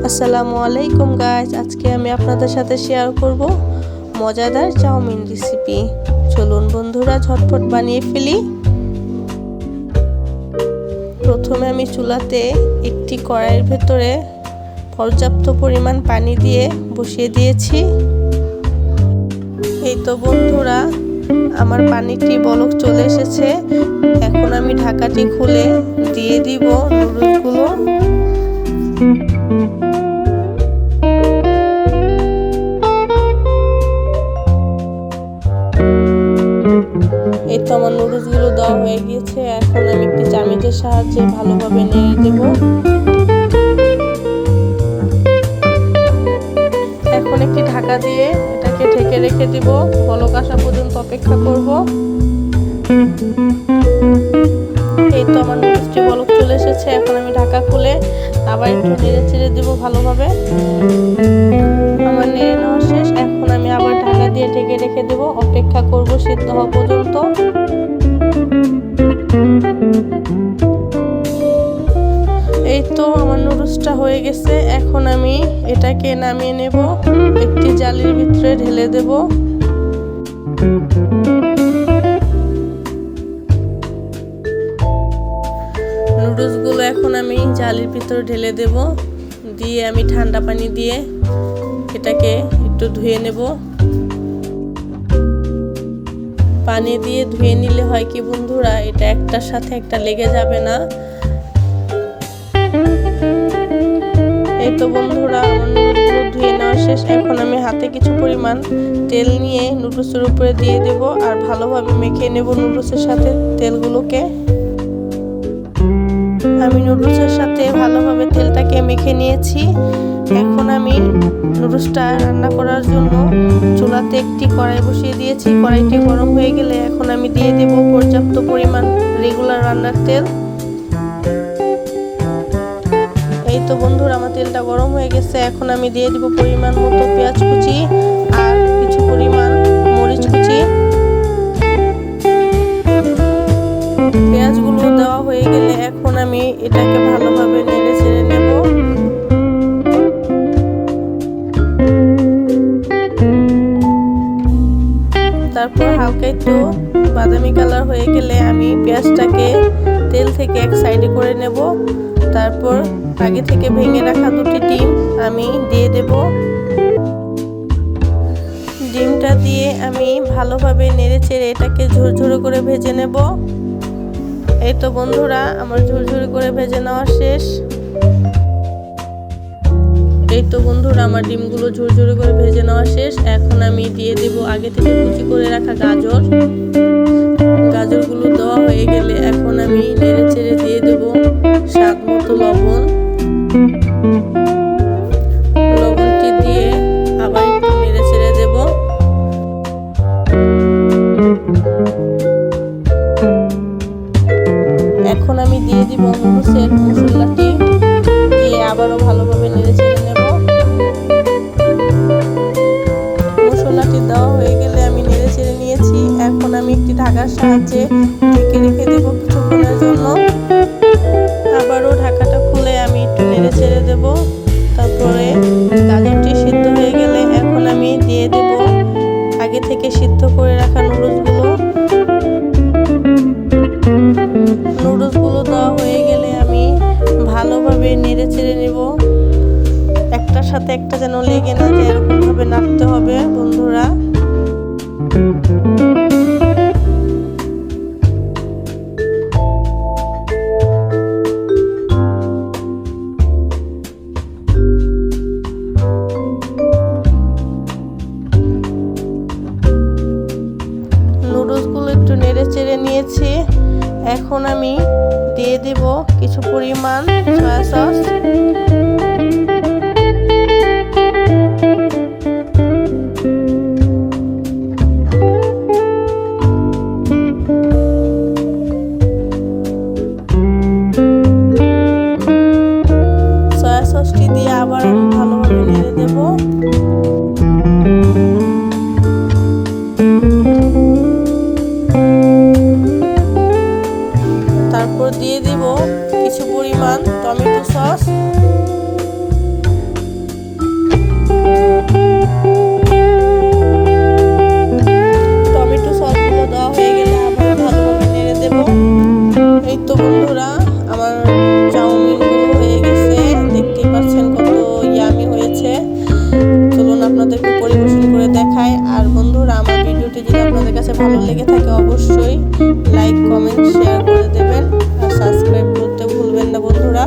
আসসালামু আলাইকুম গাইস, আজকে আমি আপনাদের সাথে শেয়ার করব মজাদার চাউমিন রেসিপি। চলুন বন্ধুরা ঝটপট বানিয়ে ফেলি। প্রথমে আমি চুলাতে একটি কড়াইয়ের ভেতরে পর্যাপ্ত পরিমাণ পানি দিয়ে বসিয়ে দিয়েছি। এই তো বন্ধুরা, আমার পানিটি বলক চলে এসেছে। এখন আমি ঢাকাটি খুলে দিয়ে দিব নুডলসগুলো। এই তো আমার নুডলসগুলো দেওয়া হয়ে গিয়েছে। এখন আমি একটি চামচের সাহায্যে ভালোভাবে নেড়ে দেব। এখন একটি ঢাকা দিয়ে এটাকে ঢেকে রেখে দিব, বলক আসা পর্যন্ত অপেক্ষা করব। এই তো আমার নুডলসটি বলক চলে এসেছে। এখন আমি ঢাকা খুলে আবার একটু নেড়ে চেড়ে দেব ভালোভাবে। আমার নেড়ে নেওয়া শেষ। এখন আমি আবার ঢাকা দিয়ে ঢেকে রেখে দেব, অপেক্ষা করব সিদ্ধ হওয়া পর্যন্ত। এই তো আমার নুডলসটা হয়ে গেছে। এখন আমি এটাকে নামিয়ে নেব, একটি জালির ভিতরে ঢেলে দেব। নুডলসগুলো এখন আমি জালির ভিতরে ঢেলে দেব, দিয়ে আমি ঠান্ডা পানি দিয়ে এটাকে একটু ধুয়ে নেব। পানি দিয়ে ধুয়ে নিলে হয় কি বন্ধুরা, এটা একটার সাথে একটা লেগে যাবে না। এই তো বন্ধুরা, আমার নুডলসগুলো ধুয়ে নেওয়া শেষ। এখন আমি হাতে কিছু পরিমাণ তেল নিয়ে নুডলসের উপরে দিয়ে দেব আর ভালোভাবে মেখে নেব নুডলসের সাথে তেলগুলোকে। আমি নুডলসের সাথে ভালোভাবে তেলটাকে মেখে নিয়েছি। এখন আমি নুডলসটা রান্না করার জন্য চুলাতে একটি কড়াই বসিয়ে দিয়েছি। কড়াইটি গরম হয়ে গেলে এখন আমি দিয়ে দেব পর্যাপ্ত পরিমাণ রেগুলার রান্নার তেল। এই তো বন্ধুরা, আমার তেলটা গরম হয়ে গেছে। এখন আমি দিয়ে দিব পরিমাণ মতো পেঁয়াজ কুচি আর কিছু পরিমাণ মরিচ কুচি। পেঁয়াজগুলো দেওয়া হয়ে গেলে এখন আমি এটাকে ভালোভাবে নেড়ে চেড়ে নেব। তারপর হালকা একটু বাদামি কালার হয়ে গেলে আমি পেঁয়াজটাকে তেল থেকে এক সাইডে করে নেব। তারপর আগে থেকে ভেঙে রাখা দুটি ডিম আমি দিয়ে দেব। ডিমটা দিয়ে আমি ভালোভাবে নেড়ে চেড়ে এটাকে ঝুরঝুরে করে ভেজে নেব। এই তো বন্ধুরা, আমার ঝুরঝুরে করে ভেজে নেওয়া শেষ। এই তো বন্ধুরা, আমার ডিমগুলো ঝুরঝুরে করে ভেজে নেওয়া শেষ। এখন আমি দিয়ে দেব আগে থেকে কুচি করে রাখা গাজর। গাজরগুলো দেওয়া হয়ে গেলে এখন আমি নেড়ে চেড়ে দিয়ে দেব স্বাদ মতো লবণ। লবণটি দিয়ে আবার একটু নেড়ে চেড়ে দেব। এখন আমি দিয়ে দিব নুডলসের মশলাটি, দিয়ে আবারও ভালোভাবে নেড়ে চেড়ে নেব। মশলাটি দেওয়া হয়ে গেলে আমি নেড়ে চেড়ে নিয়েছি। এখন আমি একটি ঢাকার সাহায্যে ঢেকে রেখে দেব কিছুক্ষণের জন্য। আবারও ঢাকাটা খুলে আমি একটু নেড়ে চেড়ে দেব। তারপরে গাজরটি সিদ্ধ হয়ে গেলে এখন আমি দিয়ে দেব আগে থেকে সিদ্ধ করে রাখা নুডলসগুলো। নুডলসগুলো দেওয়া হয়ে গেলে আমি ভালোভাবে নেড়ে চেড়ে নেব, একটার সাথে একটা যেন লেগে না যায়, এরকম ভাবে নাড়তে হবে বন্ধুরা। নুডলসগুলো একটু নেড়ে চেড়ে নিয়েছি। এখন আমি দিয়ে দেব কিছু পরিমাণ সয়া সস। সয়া সসটি দিয়ে আবার আমি ভালোভাবে নেড়ে দেব। তারপর দিয়ে দিব কিছু পরিমাণ টমেটো সস। ভালো লেগে থাকে অবশ্যই লাইক কমেন্ট শেয়ার করে দেবেন আর সাবস্ক্রাইব করতে ভুলবেন না বন্ধুরা।